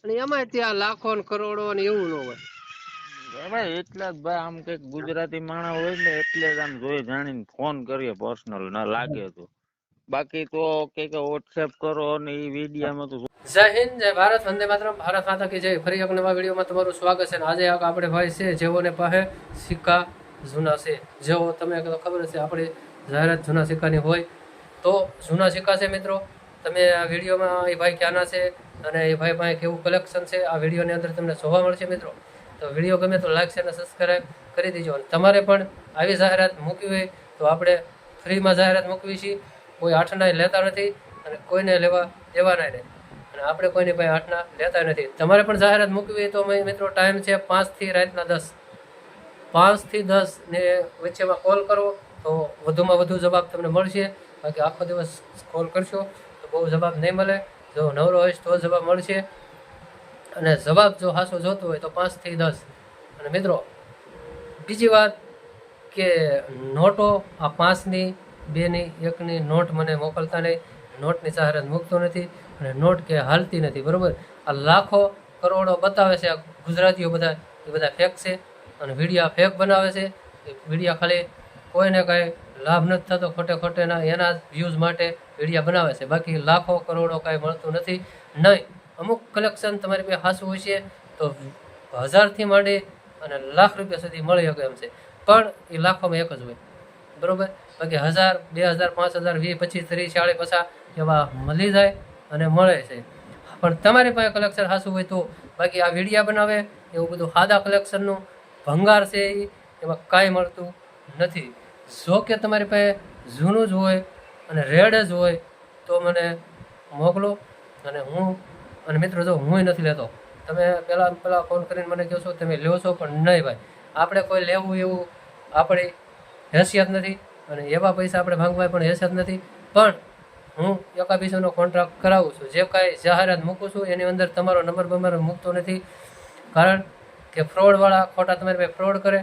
અને એમાં ત્યાં લાખો ને કરોડો ને એવું ન હોય. ભાઈ એટલા જ ભાઈ આમ કઈક ગુજરાતી માણસ હોય ને એટલે જ આમ જોઈ જાણીને ફોન કરીએ પર્સનલ ના લાગે તો, બાકી તો કઈક વોટ્સએપ કરો અને એ વિડીયામાં તો. જય હિન્દ, જય ભારત, વંદે માતરમ, ભારત માતા કી જય. ફરી એક નવા વિડીયોમાં તમારું સ્વાગત છે. આજે આપણે ભાઈ છે જેઓને પાસે સિક્કા જૂના છે, જેઓ તમે ખબર હશે આપણી જાહેરાત જૂના સિક્કાની હોય તો જૂના સિક્કા છે મિત્રો. તમે આ વિડીયોમાં એ ભાઈ ક્યાંના છે અને એ ભાઈ પાસે કેવું કલેક્શન છે આ વિડીયોની અંદર તમને જોવા મળશે મિત્રો. તો વિડીયો ગમે તો લાઈક અને સબસ્ક્રાઈબ કરી દેજો. અને તમારે પણ આવી જાહેરાત મૂકવી હોય તો આપણે ફ્રીમાં જાહેરાત મૂકવી છીએ. કોઈ આઠના લેતા નથી અને કોઈને લેવા દેવાના નહીં, અને આપણે કોઈની પાસે આઠના લેતા નથી. તમારે પણ જાહેરાત મૂકવી હોય તો મિત્રો ટાઈમ છે 5 થી રાતના 10, 5 થી 10 ને વચ્ચેમાં કોલ કરો તો વધુમાં વધુ જવાબ તમને મળશે. બાકી આખો દિવસ કોલ કરશો તો બહુ જવાબ નહીં મળે. જો નવરો હોઈશ તો જવાબ મળશે, અને જવાબ જો હાસો જોતો હોય તો 5 થી 10. અને મિત્રો બીજી વાત કે નોટો આ 5ની 2ની 1ની નોટ મને મોકલતા નહીં. નોટની જાહેરાત મૂકતો નથી અને નોટ કે હાલતી નથી, બરાબર. આ લાખો કરોડો બતાવે છે આ ગુજરાતીઓ બધા, એ બધા ફેક છે અને વિડીયા ફેક બનાવે છે. એ વિડીયા ખાલી કોઈને કાંઈ લાભ નથી થતો, ખોટે ખોટેના એના વ્યૂઝ માટે વિડીયા બનાવે છે. બાકી લાખો કરોડો કાંઈ મળતું નથી નહીં. અમુક કલેક્શન તમારી પાસે હાસું હોય છે તો 1000થી માંડી અને લાખ રૂપિયા સુધી મળી શકે એમ છે, પણ એ લાખોમાં એક જ હોય, બરાબર. બાકી 1000, 2000, 5000, 20, 25, 30, 40, 50 એવા મળી જાય અને મળે છે. પણ તમારી પાસે કલેક્શન હાસું હોય તો. બાકી આ વિડીયા બનાવે એવું બધું સાદા કલેક્શનનું ભંગાર છે, એમાં કાંઈ મળતું નથી. જો કે તમારી પાસે જૂનું જ હોય અને રેડ જ હોય તો મને મોકલો. અને મિત્રો જો હું નથી લેતો, તમે પહેલાં ફોન કરીને મને કહો છો તમે લો છો, પણ નહીં ભાઈ, આપણે કોઈ લેવું એવું આપણી હેસિયત નથી અને એવા પૈસા આપણે ભાંગવા પણ હેસિયત નથી. પણ હું એકાબીસોનો કોન્ટ્રાક્ટ કરાવું છું. જે કાંઈ જાહેરાત મૂકું છું એની અંદર તમારો નંબર મૂકતો નથી, કારણ કે ફ્રોડવાળા ખોટા તમારી પાસે ફ્રોડ કરે.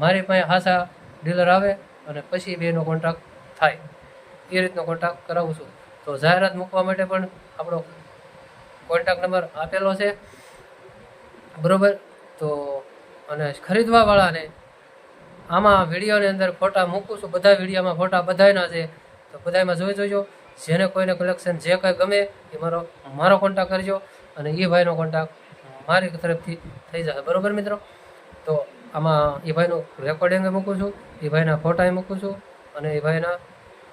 મારી પાસે હાસા ડીલર આવે અને પછી બેનો કોન્ટ્રાક્ટ થાય, એ રીતનો કોન્ટ્રાક્ટ કરાવું છું. તો જાહેરાત મૂકવા માટે પણ આપણો કોન્ટેક્ટ નંબર આપેલો છે, બરાબર. તો અને ખરીદવાવાળાને આમાં વિડીયોની અંદર ફોટા મૂકું છું, બધા વિડીયોમાં ફોટા બધાયના છે, તો બધામાં જોઈ જોજો. જેને કોઈને કલેક્શન જે કાંઈ ગમે એ મારો કોન્ટેક્ટ કરજો અને એ ભાઈનો કોન્ટેક્ટ મારી તરફથી થઈ જશે, બરાબર મિત્રો. તો આમાં એ ભાઈનું રેકોર્ડિંગ મૂકું છું, એ ભાઈના ફોટા મૂકું છું અને એ ભાઈના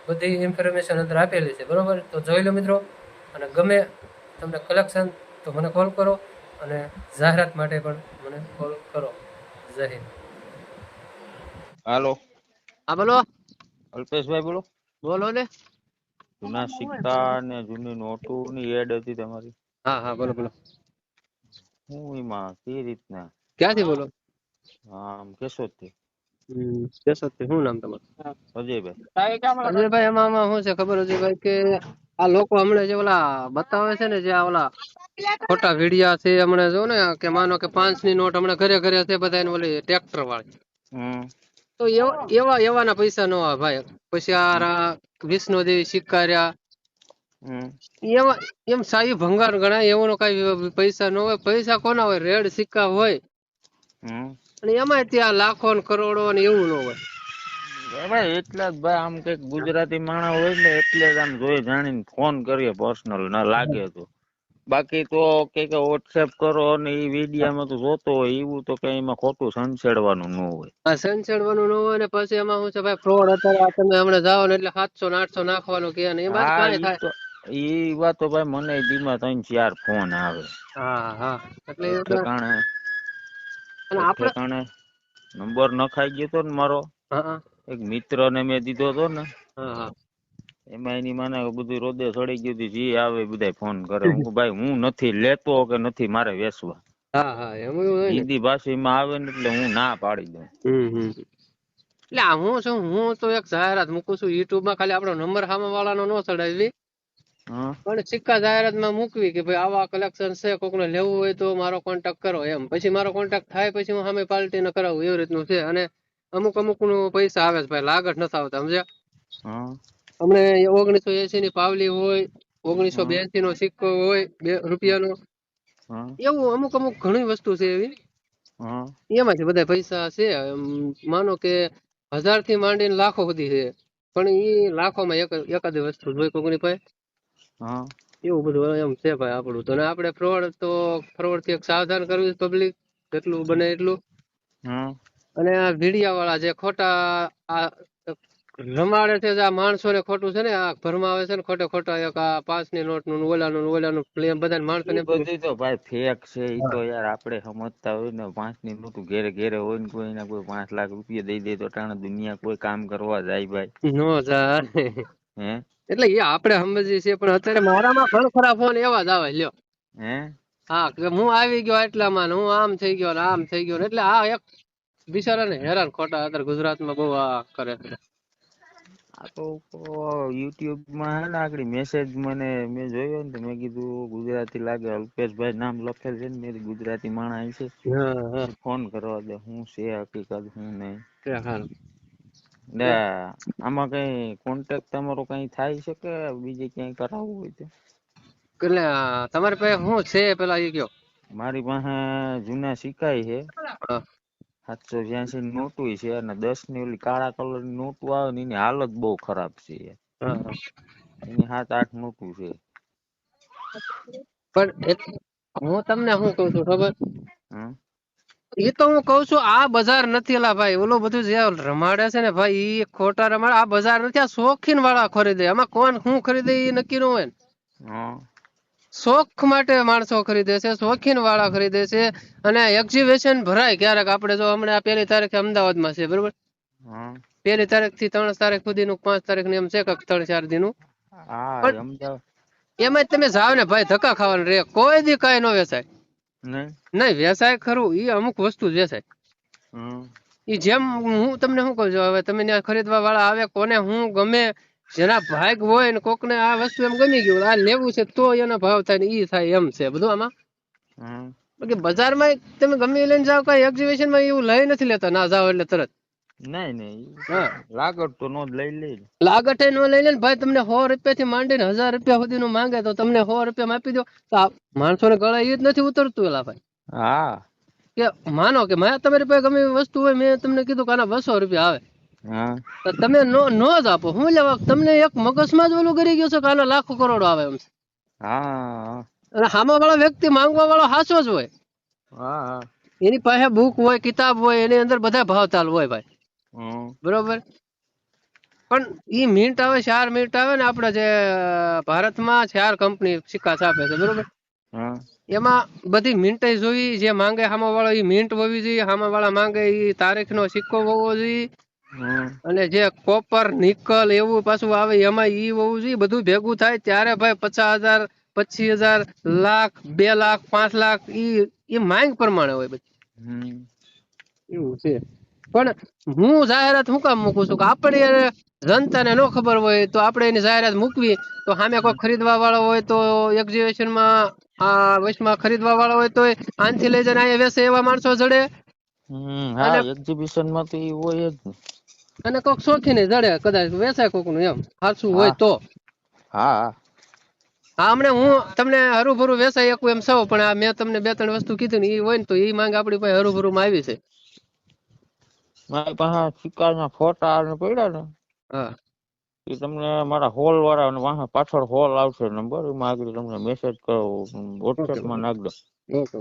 બધી ઇન્ફોર્મેશન અંદર આપેલી છે, બરાબર. તો જોઈ લો મિત્રો, અને ગમે તમને કલેક્શન તો મને કોલ કરો અને જાહેરાત માટે પણ મને કોલ કરો. જય હિન્દ. હાલો, હા બોલો. અલ્પેશભાઈ બોલો. બોલો ને. જૂના સિક્કા ને જૂની નોટો ની એડ હતી તમારી. હા હા બોલો બોલો. હું એમાં કઈ રીતના ક્યાંથી બોલો? આમ કેશોદ થી. કેશોદ થી. શું નામ તમારું? અજયભાઈ. અજયભાઈ, આમાં શું છે ખબર અજયભાઈ, કે આ લોકો હમણાં જે ઓલા બતાવે છે ને, જે આ ઓલા ખોટા વિડિયા છે હમણાં જો ને, કે માનો કે 5ની નોટ હમણાં ઘરે ઘરે છે બધા ઓલી ટ્રેક્ટર વાળી, તો એવાના પૈસા ન આવે ભાઈ. પછી આ વિષ્ણુદેવી સિક્કા રહ્યા એવા, એમ સાહી ભંગાર ગણાય, એવાનો કઈ પૈસા ન હોય. પૈસા કોના હોય? રેડ સિક્કા હોય, અને એમાં ત્યાં લાખો ને કરોડો ને એવું ન હોય. ભાઈ એટલા જ ભાઈ આમ કઈક ગુજરાતી માણસ હોય ને એટલે જ આમ જોઈ જાણીને ફોન કરીએ પર્સનલ ના લાગે તો, બાકી તો કઈક વોટ્સએપ કરો અને એ વિડીયામાં તો જોતો હોય એવું તો કઈ એમાં ખોટું સંછેડવાનું ન હોય. સંચેડવાનું ન હોય ને પછી એમાં શું છે ભાઈ, ફ્રોડ અત્યારે તમે હમણાં જાઓ ને એટલે 700 ને 800 નાખવાનું કે ને, એ વાત કાંઈ થાય. એ વાત તો ભાઈ મને દીમાં 3-4 ફોન આવે. હા હા, એટલે ઠેકાણે નંબર નખાઈ ગયો તો ને મારો એક મિત્ર ને મેં દીધો હતો ને, એમાં એની માને બધું રોદે ચડી ગયું હતું. જે આવે બધા ફોન કરે. હું ભાઈ હું નથી લેતો કે નથી મારે વેચવા. હિન્દી ભાષામાં આવે ને એટલે હું ના પાડી દઉં. એટલે હું તો એક જાહેરાત મૂકું છું યુટ્યુબ માં, ખાલી આપણો નંબર સામે વાળાનો ન ચડાવી, પણ સિક્કા જાહેરાતમાં મૂકવી કે ભાઈ આવા કલેક્શન છે, કોકને લેવું હોય તો મારો કોન્ટેક્ટ કરો એમ. પછી મારો કોન્ટેક્ટ થાય પછી હું સામે પાર્ટી ને કરાવું, એવી રીતનું છે. અને અમુક નું પૈસા આવે છે ભાઈ, લાગત નથી આવતા, સમજ્યા? અમને 1980 ની પાવલી હોય, 1982 નો સિક્કો હોય, 2 રૂપિયાનો, હા એવું અમુક અમુક ઘણી વસ્તુ છે એવી હા એમાંથી બધા પૈસા છે. માનો કે 1000 થી માંડીને લાખો સુધી છે, પણ એ લાખોમાં એકાદી વસ્તુ જોઈ કોકની પાસે હા એવું બધું એમ છે ભાઈ આપણું તો. ને આપણે ફ્રોડ થી સાવધાન કરવી પબ્લિક જેટલું બને એટલું. હા અને આ મીડિયા વાળા જે ખોટા આ રમાડે છે, આ માણસો ને ખોટું છે ને આ ભરમાવે છે ને ખોટા એક આ 5 ની નોટ નું ઓલાનું બધા માણસો એ ને બધું તો ભાઈ ફેક છે. ઈ તો યાર આપણે સમજતા હોય ને 5 ની નોટું ઘેરે ઘેરે હોય ને કોઈને કોઈ 5 લાખ રૂપિયા દઈ દે તો ટાણે દુનિયા કોઈ કામ કરવા જાય ભાઈ. નો જાય. હે એટલે એ આપણે સમજીએ છીએ, પણ અત્યારે મારામાં ઘણ ખરા ફોન એવા જ આવે લ્યો. હે હા કે હું આવી ગયો એટલામાં ને હું આમ થઈ ગયો ને આમ થઈ ગયો ને, એટલે આ એક બિચારાને હેરાન ખોટા અત્યારે ગુજરાતમાં બહુ આ કરે છે. આ તો યુટ્યુબ માં હે ને આગળ મેસેજ મેં જોયો ને તો મેં કીધું ગુજરાતી લાગે, અલ્પેશભાઈ નામ લખેલ છે ને, મેં કીધું ગુજરાતી માણસ છે હા હા ફોન કરવા દે હું છે હકીકત હું નહીં. તે હારું. ને આમાં કઈ કોન્ટેક્ટ તમારો કઈ થાય છે કે બીજે ક્યાંય કરાવવું હોય તો? એટલે તમારી પાસે શું છે પેલા એ કયો. મારી પાસે જૂના સિક્કા છે, હા 782 ની નોટું છે, અને 10 ની ઓલી કાળા કલર ની નોટું આવે ને એની હાલત બહુ ખરાબ છે. હા. એની 7-8 નોટું છે. પણ હું તમને શું કઉ છું ખબર? હમ એ તો હું કઉ છું આ બજાર નથી એલા ભાઈ, ઓલું બધું જે રમાડે છે ને ભાઈ એ ખોટા રમાડે. આ બજાર નથી, આ શોખીન વાળા ખરીદે. આમાં કોણ શું ખરીદે એ નક્કી ન હોય ને. હા શોખ માટે માણસો ખરીદે છે, શોખીન વાળા ખરીદે છે. અને એક્ઝિબિશન ભરાય ક્યારેક. આપણે જો હમણાં 1 તારીખે અમદાવાદમાં છે બરોબર, હા 1 તારીખ થી 3 તારીખ સુધીનું 5 તારીખ ની એમ છે, 3-4 દિનનું. હા પણ અમદાવાદ એમાં તમે જાવ ને ભાઈ ધક્કા ખાવાનું રે, કોઈ દી કઈ ન વેચાય. નહીં. નહીં વેચાય ખરું, એ અમુક વસ્તુ જ વેચાય. હમ એ જેમ હું તમને શું કહું છું, હવે તમે ત્યાં ખરીદવા વાળા આવે કોને હું ગમે, જેના ભાગ હોય ને કોકને આ વસ્તુ એમ ગમી ગયું આ લેવું છે તો એનો ભાવ થાય ને ઈ થાય એમ છે બધું આમાં. હમ બાકી બજારમાં તમે ગમે એ લઈને જાઓ, કઈ એક્ઝિબિશન માં એવું લઈ નથી લેતા ના જાઓ એટલે તરત. નહીં નહીં હા લાગત તો નો જ લઈ લે. લાગટ નો લઈ લે ને ભાઈ. તમને 100 રૂપિયા થી માંડીને 1000 રૂપિયા સુધી નું માંગે તો તમને 100 રૂપિયા આપી દો તો માણસો ને ગળે એ જ નથી ઉતરતું એલા ભાઈ. હા કે માનો કે મેં તમારી પાસે ગમે એવી વસ્તુ હોય, મેં તમને કીધું કે આના 200 રૂપિયા આવે, હા તો તમે નો જ આપો. હું લેવા તમને એક મગજમાં જ ઓલું કરી ગયું છે કે આના લાખો કરોડો આવે એમ છે. હા અને સામા વાળા વ્યક્તિ માંગવા વાળો સાચો જ હોય. હા એની પાસે બુક હોય, કિતાબ હોય, એની અંદર બધા ભાવતાલ હોય ભાઈ હમ બરોબર. પણ ઈ મિન્ટ આવે 4 મિનિટ આવે ને, આપડે જે ભારતમાં 4 કંપની સિક્કા છાપે છે બરોબર, હા એમાં બધી મિન્ટે જોઈ, જે માંગે સામા વાળો એ મિન્ટ હોવી જોઈએ, સામા વાળા માંગે એ તારીખ નો સિક્કો હોવો જોઈએ, હમ અને જે કોપર નિકલ એવું પાછું આવે એમાં ઈ હોવું જોઈએ. બધું ભેગું થાય ત્યારે ભાઈ 50,000 25,000 લાખ 2 લાખ 5 લાખ ઈ માંગ પ્રમાણે હોય બધી. હમ એવું છે. પણ હું જાહેરાત હું કામ મૂકું છું કે આપણે જનતાને ન ખબર હોય તો આપણે એની જાહેરાત મૂકવી, તો સામે કોઈ ખરીદવા વાળો હોય તો એક્ઝિબિશન માં આ વચમાં ખરીદવા વાળો હોય તો આનથી લઈ જઈને અહીંયા વેસે એવા માણસો જડે. હા અને એક્ઝિબિશન માં તો ઈ હોય જ ને. અને કોઈક શોખીને જડે, કદાચ વેચાય કોક નું એમ સાચું હોય હા તો. હા હા હમણાં હું તમને હરુભરું વેસાય શકું એમ સૌ, પણ આ મેં તમને 2-3 વસ્તુ કીધી ને એ હોય ને તો એ માંગ આપણી પાસે હરુભરું માં આવી છે. મારી પાસે સિક્કા ના ફોટા ને પડ્યા ને, હા એ તમને મારા હોલ વાળા વાહ પાછળ હોલ આવશે નંબર, એમાં આગળ તમને મેસેજ કરો, ઓકે વોટ્સએપ માં નાખ દો. ઓકે.